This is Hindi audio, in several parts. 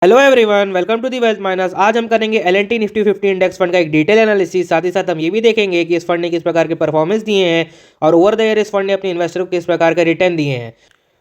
Hello everyone, welcome to the wealth miners. आज हम करेंगे एल&टी निफ्टी 50 इंडेक्स फंड का एक डिटेल एनालिसिस। साथ ही साथ हम ये भी देखेंगे कि इस फंड ने किस प्रकार के परफॉर्मेंस दिए हैं और ओवर द ईयर इस फंड ने अपने इन्वेस्टर को किस प्रकार का रिटर्न दिए हैं,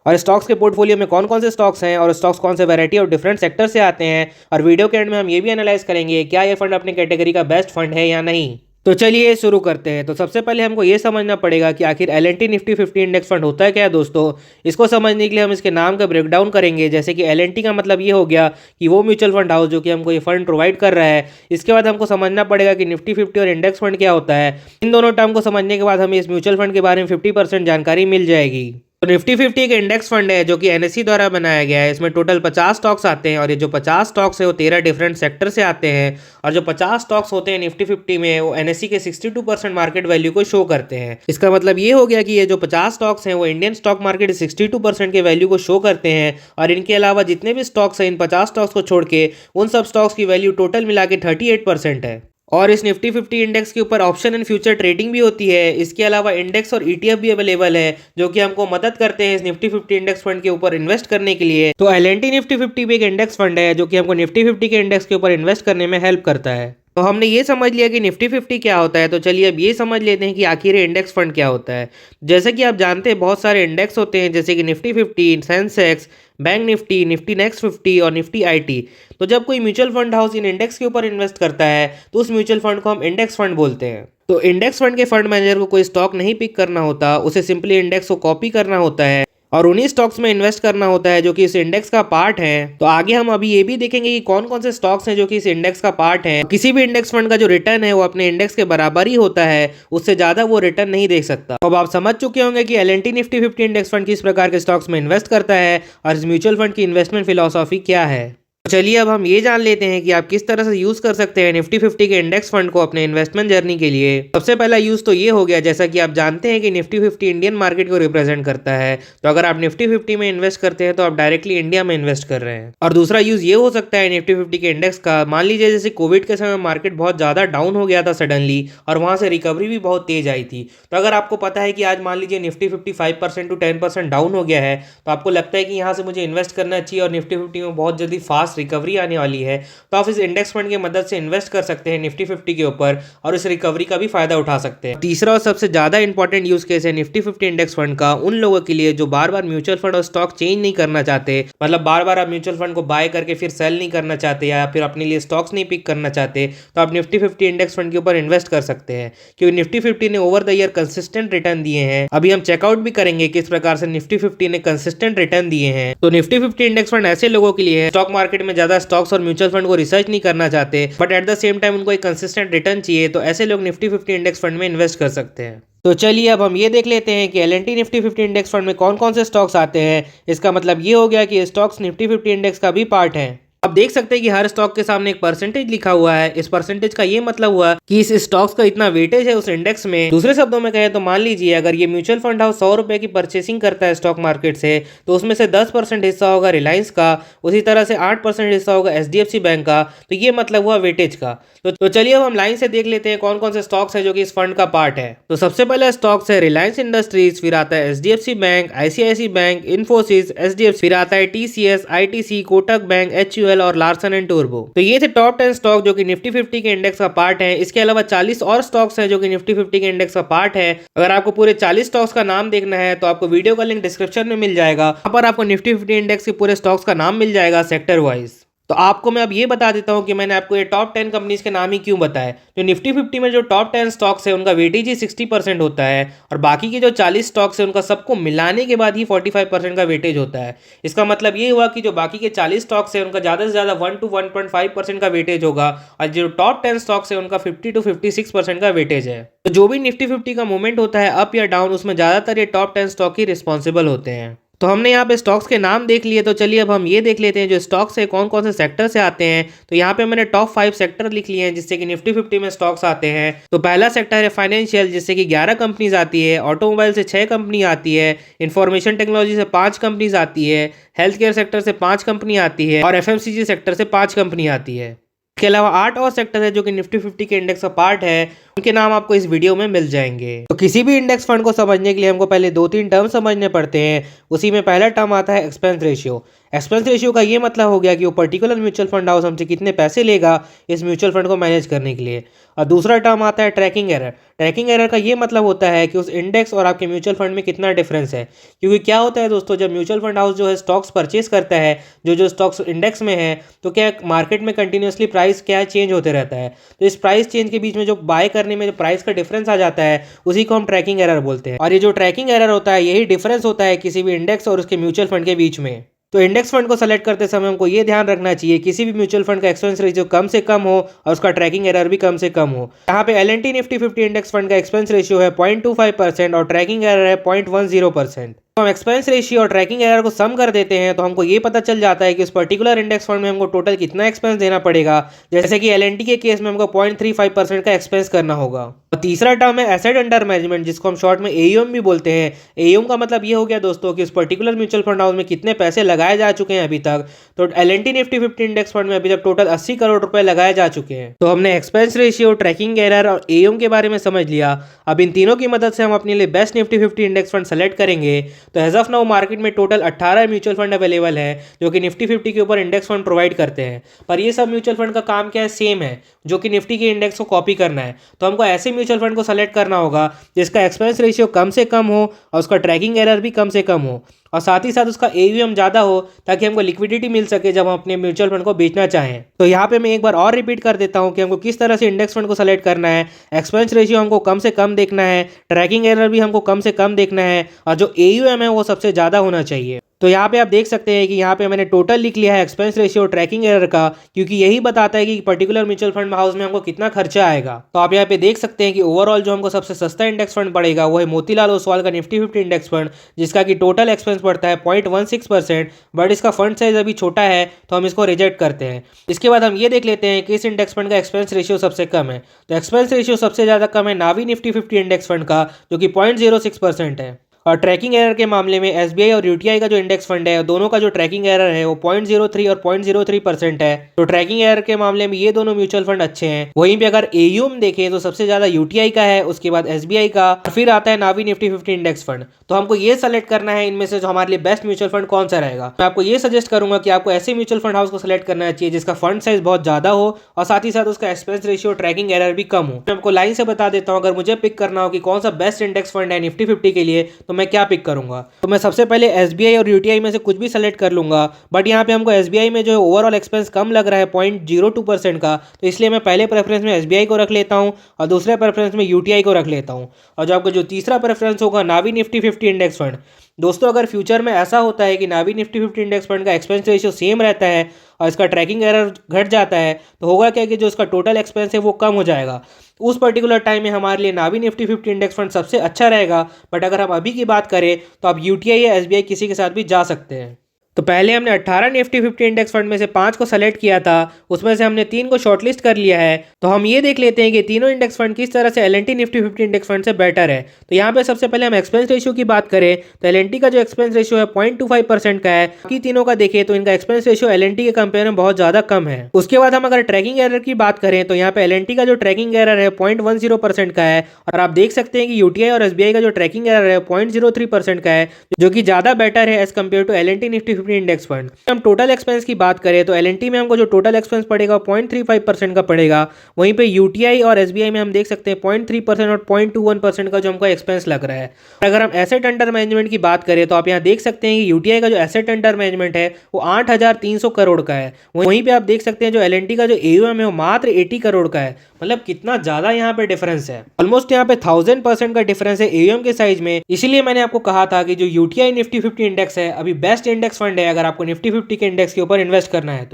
और स्टॉक्स के पोर्टफोलियो में कौन कौन से स्टॉक्स हैं और स्टॉक्स कौन से वैरायटी और डिफरेंट सेक्टर से आते हैं। और वीडियो के एंड में हम ये भी एनालाइज करेंगे क्या ये फंड अपनी कैटेगरी का बेस्ट फंड है या नहीं। तो चलिए शुरू करते हैं। तो सबसे पहले हमको ये समझना पड़ेगा कि आखिर एल&टी निफ्टी 50 इंडेक्स फंड होता है क्या है दोस्तों। इसको समझने के लिए हम इसके नाम का ब्रेकडाउन करेंगे। जैसे कि एल&टी का मतलब ये हो गया कि वो म्यूचुअल फंड हाउस जो कि हमको ये फंड प्रोवाइड कर रहा है। इसके बाद हमको समझना पड़ेगा कि निफ्टी 50 और इंडेक्स फंड क्या होता है। इन दोनों टर्म को समझने के बाद हमें इस म्यूचुअल फंड के बारे में 50% जानकारी मिल जाएगी। तो निफ्टी 50 एक इंडेक्स फंड है जो कि एनएससी द्वारा बनाया गया है। इसमें टोटल 50 स्टॉक्स आते हैं और ये जो 50 स्टॉक्स है वो 13 डिफरेंट सेक्टर से आते हैं। और जो 50 स्टॉक्स होते हैं निफ्टी 50 में वो एनएससी के 62% मार्केट वैल्यू को शो करते हैं। इसका मतलब ये हो गया कि ये जो 50 स्टॉक्स हैं वो इंडियन स्टॉक मार्केट 62% के वैल्यू को शो करते हैं। और इनके अलावा जितने भी स्टॉक्स हैं इन 50 स्टॉक्स को छोड़ के उन सब स्टॉक्स की वैल्यू टोटल मिला के 38% है। और इस निफ्टी 50 इंडेक्स के ऊपर ऑप्शन एंड फ्यूचर ट्रेडिंग भी होती है। इसके अलावा इंडेक्स और ईटीएफ भी अवेलेबल है जो कि हमको मदद करते हैं इस निफ्टी 50 इंडेक्स फंड के ऊपर इन्वेस्ट करने के लिए। तो एल&टी निफ्टी 50 भी एक इंडेक्स फंड है जो कि हमको निफ्टी 50 के इंडेक्स के ऊपर इन्वेस्ट करने में हेल्प करता है। तो हमने ये समझ लिया कि निफ्टी 50 क्या होता है। तो चलिए अब ये समझ लेते हैं कि आखिर इंडेक्स फंड क्या होता है। जैसे कि आप जानते हैं बहुत सारे इंडेक्स होते हैं जैसे कि Nifty 50, Sensex, bank Nifty, Nifty next 50 और निफ्टी आईटी। तो जब कोई mutual fund house in index के ऊपर इन्वेस्ट करता है तो उस म्यूचुअल फंड को हम इंडेक्स फंड बोलते हैं। तो इंडेक्स फंड के फंड मैनेजर को कोई स्टॉक नहीं पिक करना होता, उसे सिंपली इंडेक्स को कॉपी करना होता है और उन्हीं स्टॉक्स में इन्वेस्ट करना होता है जो कि इस इंडेक्स का पार्ट है। तो आगे हम अभी ये भी देखेंगे कि कौन कौन से स्टॉक्स हैं जो कि इस इंडेक्स का पार्ट है। किसी भी इंडेक्स फंड का जो रिटर्न है वो अपने इंडेक्स के बराबर ही होता है, उससे ज्यादा वो रिटर्न नहीं दे सकता। तो अब आप समझ चुके होंगे कि एल&टी निफ्टी 50 इंडेक्स फंड किस प्रकार के स्टॉक्स में इन्वेस्ट करता है और इस म्यूचुअल फंड की इन्वेस्टमेंट फिलॉसफी क्या है। चलिए अब हम ये जान लेते हैं कि आप किस तरह से यूज कर सकते हैं निफ्टी 50 के इंडेक्स फंड को अपने इन्वेस्टमेंट जर्नी के लिए। सबसे पहला यूज तो ये हो गया, जैसा कि आप जानते हैं कि निफ्टी 50 इंडियन मार्केट को रिप्रेजेंट करता है। तो अगर आप निफ्टी 50 में इन्वेस्ट करते हैं तो आप डायरेक्टली इंडिया में इन्वेस्ट कर रहे हैं। और दूसरा यूज ये हो सकता है निफ्टी 50 के इंडेक्स का, मान लीजिए जैसे कोविड के समय मार्केट बहुत ज्यादा डाउन हो गया था सडनली और वहां से रिकवरी भी बहुत तेज आई थी। तो अगर आपको पता है कि आज मान लीजिए निफ्टी 50 5% टू 10% डाउन हो गया है तो आपको लगता है कि यहाँ से मुझे इन्वेस्ट करना चाहिए और निफ्टी 50 में बहुत जल्दी फास्ट रिकवरी आने वाली है, तो आप इस इंडेक्स फंड की मदद से इन्वेस्ट कर सकते हैं निफ्टी 50 के ऊपर और इस रिकवरी का भी फायदा उठा सकते हैं। तीसरा और सबसे ज्यादा इंपॉर्टेंट यूज केस है निफ्टी 50 इंडेक्स फंड का उन लोगों के लिए जो बार बार म्यूचुअल फंड और स्टॉक चेंज नहीं करना चाहते। मतलब बार बार आप म्यूचुअल फंड को बाय करके फिर सेल नहीं करना चाहते या फिर अपने लिए स्टॉक्स नहीं पिक करना चाहते, तो आप निफ्टी 50 इंडेक्स फंड के ऊपर इन्वेस्ट कर सकते हैं क्योंकि निफ्टी 50 ने over the year consistent return दिए हैं। अभी हम चेकआउट भी करेंगे किस प्रकार से निफ्टी 50 ने कंसिस्टेंट रिटर्न दिए हैं। तो निफ्टी 50 इंडेक्स फंड ऐसे लोगों के लिए है स्टॉक मार्केट में ज्यादा स्टॉक्स और म्यूचुअल फंड को रिसर्च नहीं करना चाहते but at the same time उनको एक कंसिस्टेंट रिटर्न चाहिए, तो ऐसे लोग निफ्टी 50 इंडेक्स फंड में इन्वेस्ट कर सकते हैं। तो चलिए अब हम ये देख लेते हैं कि एल&टी निफ्टी 50 इंडेक्स फंड में कौन कौन से स्टॉक्स आते हैं। इसका मतलब ये हो गया कि स्टॉक्स निफ्टी 50 इंडेक्स का भी पार्ट है। आप देख सकते हैं कि हर स्टॉक के सामने एक परसेंटेज लिखा हुआ है। इस परसेंटेज का ये मतलब हुआ कि इस स्टॉक्स का इतना वेटेज है उस इंडेक्स में। दूसरे शब्दों में कहें तो मान लीजिए अगर ये म्यूचुअल फंड हाउस 100 रुपए की परचेसिंग करता है स्टॉक मार्केट से तो उसमें से 10% हिस्सा होगा रिलायंस का, उसी तरह से 8% हिस्सा होगा एचडीएफसी बैंक का। तो ये मतलब हुआ वेटेज का। तो चलिए अब हम लाइन से देख लेते हैं कौन कौन से स्टॉक्स है जो कि इस फंड का पार्ट है। तो सबसे पहला स्टॉक्स है रिलायंस इंडस्ट्रीज, फिर आता है HDFC bank, ICICI bank, Infosys, HDFC, फिर आता है TCS, ITC, Kotak bank, HUL और लार्सन एंड टूर्बो। तो ये थे टॉप 10 स्टॉक जो कि निफ्टी 50 के इंडेक्स का पार्ट है। इसके अलावा 40 और स्टॉक्स हैं जो कि निफ्टी 50 के इंडेक्स का पार्ट है। अगर आपको पूरे 40 स्टॉक्स का नाम देखना है तो आपको वीडियो का लिंक डिस्क्रिप्शन में मिल जाएगा, वहां पर आपको निफ्टी 50 इंडेक्स के पूरे स्टॉक्स का नाम मिल जाएगा सेक्टर वाइज। तो आपको मैं अब ये बता देता हूं कि मैंने आपको ये टॉप 10 कंपनीज के नाम ही क्यों बताए। जो निफ्टी 50 में जो टॉप 10 स्टॉक्स है उनका वेटेज ही 60% होता है और बाकी के जो 40 स्टॉक्स है उनका सबको मिलाने के बाद ही 45% का वेटेज होता है। इसका मतलब ये हुआ कि जो बाकी के 40 स्टॉक्स है उनका ज़्यादा से ज़्यादा 1 to 1.5% का वेटेज होगा और जो टॉप 10 स्टॉक्स है उनका 50 to 56% का वेटेज है। तो जो भी निफ्टी 50 का मूवमेंट होता है अप या डाउन उसमें ज़्यादातर ये टॉप 10 स्टॉक ही रिस्पॉन्सिबल होते हैं। तो हमने यहाँ पे स्टॉक्स के नाम देख लिए, तो चलिए अब हम ये देख लेते हैं जो स्टॉक्स है कौन कौन से सेक्टर से आते हैं। तो यहाँ पे मैंने टॉप 5 सेक्टर लिख लिए हैं जिससे कि निफ्टी 50 में स्टॉक्स आते हैं। तो पहला सेक्टर है फाइनेंशियल जिससे कि 11 कंपनीज आती है, ऑटोमोबाइल से 6 कंपनी आती है, इंफॉर्मेशन टेक्नोलॉजी से 5 कंपनीज आती है, हेल्थ केयर सेक्टर से 5 कंपनी आती है और एफएमसीजी सेक्टर से 5 कंपनी आती है। इसके अलावा 8 और सेक्टर है जो कि निफ्टी 50 के इंडेक्स का पार्ट है, उनके नाम आपको इस वीडियो में मिल जाएंगे। तो किसी भी इंडेक्स फंड को समझने के लिए हमको पहले 2-3 टर्म समझने पड़ते हैं। उसी में पहला टर्म आता है एक्सपेंस रेशियो। एक्सपेंस रेशियो का ये मतलब हो गया कि वो पर्टिकुलर म्यूचुअल फंड हाउस हमसे कितने पैसे लेगा इस म्यूचुअल फंड को मैनेज करने के लिए। और दूसरा टर्म आता है ट्रैकिंग एरर। ट्रैकिंग एरर का ये मतलब होता है कि उस इंडेक्स और आपके म्यूचुअल फंड में कितना डिफरेंस है। क्योंकि क्या होता है दोस्तों, जब म्यूचुअल फंड हाउस जो है स्टॉक्स परचेस करता है, जो स्टॉक्स इंडेक्स में है, तो क्या मार्केट में कंटिन्यूसली प्राइस क्या चेंज होते रहता है। तो इस प्राइस चेंज के बीच में जो बाय करने में जो प्राइस का डिफरेंस आ जाता है, उसी को हम ट्रैकिंग एरर बोलते हैं। और ये जो ट्रैकिंग एरर होता है, यही डिफरेंस होता है किसी भी इंडेक्स और उसके म्यूचुअल फंड के बीच में। तो इंडेक्स फंड को सेलेक्ट करते समय हमको ये ध्यान रखना चाहिए किसी भी म्यूचुअल फंड का एक्सपेंस रेशियो कम से कम हो और उसका ट्रैकिंग एरर भी कम से कम हो। यहाँ पे एल&टी निफ्टी 50 इंडेक्स फंड का एक्सपेंस रेशियो है 0.25% और ट्रैकिंग एरर है 0.10%। तो हम एक्सपेंस रेशियो और ट्रैकिंग एरर को सम कर देते हैं तो हमको ये पता चल जाता है कि उस पर्टिकुलर इंडेक्स फंड में हमको टोटल कितना एक्सपेंस देना पड़ेगा। जैसे कि एल&टी के केस में हमको 0.35% का एक्सपेंस करना होगा। और तीसरा टर्म है एसेट अंडर मैनेजमेंट, जिसको हम शॉर्ट में एयूएम भी बोलते हैं। एयूएम का मतलब ये हो गया दोस्तों कि उस पर्टिकुलर म्यूचुअल फंड हाउस में कितने पैसे लगाए जा चुके हैं अभी तक। तो एल&टी निफ्टी 50 इंडेक्स फंड में अभी तक टोटल 80 करोड़ रुपए लगाए जा चुके हैं। तो हमने एक्सपेंस रेशियो, ट्रैकिंग एरर और एयूएम के बारे में समझ लिया। अब इन तीनों की मदद से हम अपने लिए best Nifty 50 index fund select करेंगे। तो एज ऑफ नाउ मार्केट में टोटल 18 म्यूचुअल फंड अवेलेबल है जो कि निफ्टी 50 के ऊपर इंडेक्स फंड प्रोवाइड करते हैं। पर ये सब म्यूचुअल फंड का काम क्या है, सेम है, जो कि निफ्टी के इंडेक्स को कॉपी करना है। तो हमको ऐसे म्यूचुअल फंड को सेलेक्ट करना होगा जिसका एक्सपेंस रेशियो कम से कम हो और उसका ट्रैकिंग एरर भी कम से कम हो और साथ ही साथ उसका एयूएम ज़्यादा हो, ताकि हमको लिक्विडिटी मिल सके जब हम अपने म्यूचुअल फंड को बेचना चाहें। तो यहाँ पे मैं एक बार और रिपीट कर देता हूँ कि हमको किस तरह से इंडेक्स फंड को सेलेक्ट करना है। एक्सपेंस रेशियो हमको कम से कम देखना है, ट्रैकिंग एरर भी हमको कम से कम देखना है और जो एयूएम है वो सबसे ज़्यादा होना चाहिए। तो यहाँ पे आप देख सकते हैं कि यहाँ पे मैंने टोटल लिख लिया है एक्सपेंस रेशियो ट्रैकिंग एरर का, क्योंकि यही बताता है कि पर्टिकुलर म्यूचुअल फंड हाउस में हमको कितना खर्चा आएगा। तो आप यहाँ पे देख सकते हैं कि ओवरऑल जो हमको सबसे सस्ता इंडेक्स फंड पड़ेगा वो है मोतीलाल ओसवाल का निफ्टी 50 इंडेक्स फंड, जिसका कि टोटल एक्सपेंस पड़ता है 0.16%। बट इसका फंड साइज अभी छोटा है तो हम इसको रिजेक्ट करते हैं। इसके बाद हम ये देख लेते हैं कि इस इंडेक्स फंड का एक्सपेंस रेशियो सबसे कम है। तो एक्सपेंस रेशियो सबसे ज़्यादा कम है नावी निफ्टी 50 इंडेक्स फंड का, जो कि 0.06% है। और ट्रैकिंग एरर के मामले में एसबीआई और यूटीआई का जो इंडेक्स फंड है, दोनों का जो ट्रैकिंग एरर है वो 0.03 और 0.03% है। तो ट्रैकिंग एरर के मामले में ये दोनों म्यूचुअल फंड अच्छे हैं। वहीं पे अगर एयूएम देखें तो सबसे ज्यादा यूटीआई का है, उसके बाद एसबीआई का, फिर आता है नावी निफ्टी 50 इंडेक्स फंड। तो हमको ये सेलेक्ट करना है इनमें से जो हमारे लिए बेस्ट म्यूचुअल फंड कौन सा रहेगा। मैं आपको ये सजेस्ट करूंगा कि आपको ऐसे म्यूचुअल फंड हाउस को सेलेक्ट करना चाहिए जिसका फंड साइज बहुत ज्यादा हो और साथ ही साथ उसका एक्सपेंस रेशियो, ट्रैकिंग एरर भी कम हो। मैं आपको लाइन से बता देता हूँ, अगर मुझे पिक करना हो कि कौन सा बेस्ट इंडेक्स फंड है निफ्टी 50 के लिए, तो मैं क्या पिक करूंगा। तो मैं सबसे पहले एसबीआई और यूटीआई में से कुछ भी सेलेक्ट कर लूंगा। बट यहाँ पे हमको एसबीआई में जो है ओवरऑल एक्सपेंस कम लग रहा है 0.02% का, तो इसलिए मैं पहले प्रेफरेंस में एसबीआई को रख लेता हूँ और दूसरे प्रेफरेंस में यूटीआई को रख लेता हूँ। और जो आपका जो तीसरा प्रेफरेंस होगा नावी निफ्टी 50 इंडेक्स फंड। दोस्तों अगर फ्यूचर में ऐसा होता है कि नावी निफ्टी 50 इंडेक्स फंड का एक्सपेंस रेशियो सेम रहता है और इसका ट्रैकिंग एरर घट जाता है, तो होगा क्या कि जो इसका टोटल एक्सपेंस है वो कम हो जाएगा। उस पर्टिकुलर टाइम में हमारे लिए नावी निफ्टी 50 इंडेक्स फंड सबसे अच्छा रहेगा। बट अगर हम अभी की बात करें तो आप यूटीआई या एसबीआई किसी के साथ भी जा सकते हैं। तो पहले हमने 18 निफ्टी 50 इंडेक्स फंड में से 5 को सेलेक्ट किया था, उसमें से हमने 3 को शॉर्टलिस्ट कर लिया है। तो हम ये देख लेते हैं कि तीनों इंडेक्स फंड किस तरह से एल&टी निफ्टी 50 इंडेक्स फंड से बेटर है। तो यहाँ पे सबसे पहले हम एक्सपेंस रेशियो की बात करें तो एल&टी का जो एक्सपेंस रेशियो है 0.25% का है। बाकी तीनों का देखें तो इनका एक्सपेंस रेशियो एल&टी के कंपेयर में बहुत ज्यादा कम है। उसके बाद हम अगर ट्रैकिंग एरर की बात करें तो यहाँ पे एल&टी का जो ट्रैकिंग एरर है 0.10% का है और आप देख सकते हैं कि यूटीआई और एसबीआई का जो ट्रैकिंग एरर है 0.03% का है, जो कि ज्यादा बेटर है as compared to L&T Nifty 50 index fund. हम टोटल एक्सपेंस की बात करें तो एल&टी में हमको जो टोटल एक्सपेंस पड़ेगा 0.35% का पड़ेगा। वहीं पे यूटीआई और एसबीआई में हम देख सकते हैं 0.3% और 0.21% का जो हमको एक्सपेंस लग रहा है। अगर हम एसेट अंडर मैनेजमेंट की बात करें तो आप यहाँ देख सकते हैं कि यूटीआई का जो एसेट अंडर मैनेजमेंट है वो 8,300 करोड़ का है। वहीं पे आप देख सकते हैं जो एल&टी का जो एयूएम है वो मात्र 80 करोड़ का है। मतलब कितना ज्यादा यहाँ पे डिफरेंस है, ऑलमोस्ट यहाँ पे 1000% का डिफरेंस है एयूएम के साइज में। इसीलिए मैंने आपको कहा था कि जो यूटीआई निफ्टी 50 इंडेक्स है अभी बेस्ट इंडेक्स फंड है अगर आपको निफ्टी 50 के इंडेक्स के ऊपर इन्वेस्ट करना है।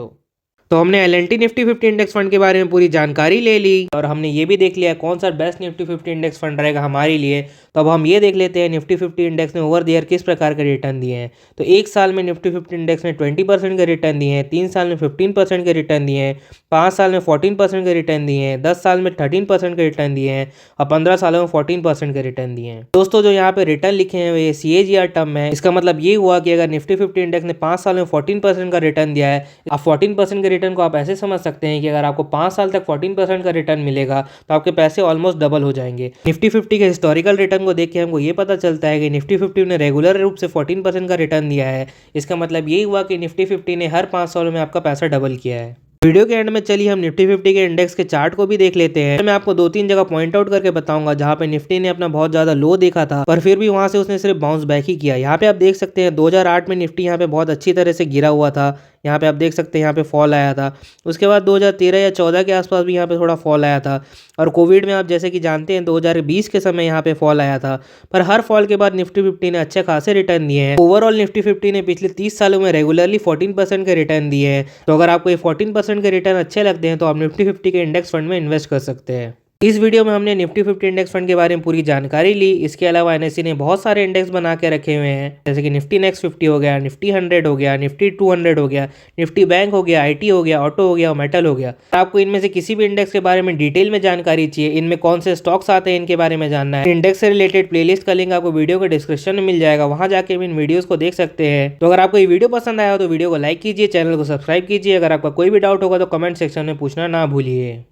तो हमने एल&टी निफ्टी 50 इंडेक्स फंड के बारे में पूरी जानकारी ले ली और हमने ये भी देख लिया कौन सा बेस्ट निफ्टी 50 इंडेक्स फंड रहेगा हमारे लिए। तो अब हम ये देख लेते हैं निफ्टी 50 इंडेक्स ने ओवर द ईयर किस प्रकार के रिटर्न दिए हैं। तो एक साल में निफ्टी 50 इंडेक्स ने 20% के रिटर्न दिए हैं, 3 साल में 15% के रिटर्न दिए हैं, 5 साल में 14% के रिटर्न दिए हैं, 10 साल में 13% के रिटर्न दिए हैं और 15 सालों में 14% के रिटर्न दिए हैं। दोस्तों जो यहाँ पे रिटर्न लिखे हैं ये CAGR टर्म है। इसका मतलब ये हुआ कि अगर निफ्टी 50 इंडेक्स ने 5 साल में 14% का रिटर्न दिया है, आप 14% के रिटर्न को आप ऐसे समझ सकते हैं कि अगर आपको 5 साल तक 14% का रिटर्न मिलेगा तो आपके पैसे ऑलमोस्ट डबल हो जाएंगे। निफ्टी 50 के हिस्टोरिकल रिटर्न को देख के हमको ये पता चलता है कि निफ्टी 50 ने रेगुलर रूप से 14% का रिटर्न दिया है। इसका मतलब यही हुआ कि निफ्टी 50 ने हर 5 सालों में आपका पैसा डबल किया है। वीडियो के एंड में चलिए हम निफ्टी 50 के इंडेक्स के चार्ट को भी देख लेते हैं। मैं आपको 2-3 जगह पॉइंट आउट करके बताऊंगा जहां पे निफ्टी ने अपना बहुत ज्यादा लो देखा था, पर फिर भी वहां से उसने सिर्फ बाउंस बैक ही किया। यहाँ पे आप देख सकते हैं 2008 में निफ्टी यहाँ पे बहुत अच्छी तरह से गिरा हुआ था। यहाँ पे आप देख सकते हैं यहाँ पे फॉल आया था। उसके बाद 2013 या 14 के आसपास भी यहाँ पे थोड़ा फॉल आया था, और कोविड में आप जैसे कि जानते हैं 2020 के समय यहाँ पे फॉल आया था। पर हर फॉल के बाद निफ्टी 50 ने अच्छे खासे रिटर्न दिए हैं। ओवरऑल निफ्टी 50 ने पिछले 30 सालों में रेगुलरली 14% के रिटर्न दिए हैं। तो अगर आपको ये 14% के रिटर्न अच्छे लगते हैं तो आप निफ्टी 50 के इंडेक्स फंड में इन्वेस्ट कर सकते हैं। इस वीडियो में हमने निफ्टी 50 इंडेक्स फंड के बारे में पूरी जानकारी ली। इसके अलावा एनएससी ने बहुत सारे इंडेक्स बना के रखे हुए हैं, जैसे कि निफ्टी नेक्स्ट 50 हो गया, निफ्टी 100 हो गया, निफ्टी 200 हो गया, निफ्टी बैंक हो गया, आईटी हो गया, ऑटो हो गया और मेटल हो गया। आपको इनमें से किसी भी इंडेक्स के बारे में डिटेल में जानकारी चाहिए, इनमें कौन से स्टॉक्स आते हैं इनके बारे में जानना है, इंडेक्स से रिलेटेड प्लेलिस्ट का लिंक आपको वीडियो के डिस्क्रिप्शन में मिल जाएगा, वहां जाके इन वीडियोस को देख सकते हैं। तो अगर आपको ये वीडियो पसंद आया हो तो वीडियो को लाइक कीजिए, चैनल को सब्सक्राइब कीजिए। अगर आपका कोई भी डाउट होगा तो कमेंट सेक्शन में पूछना ना भूलिए।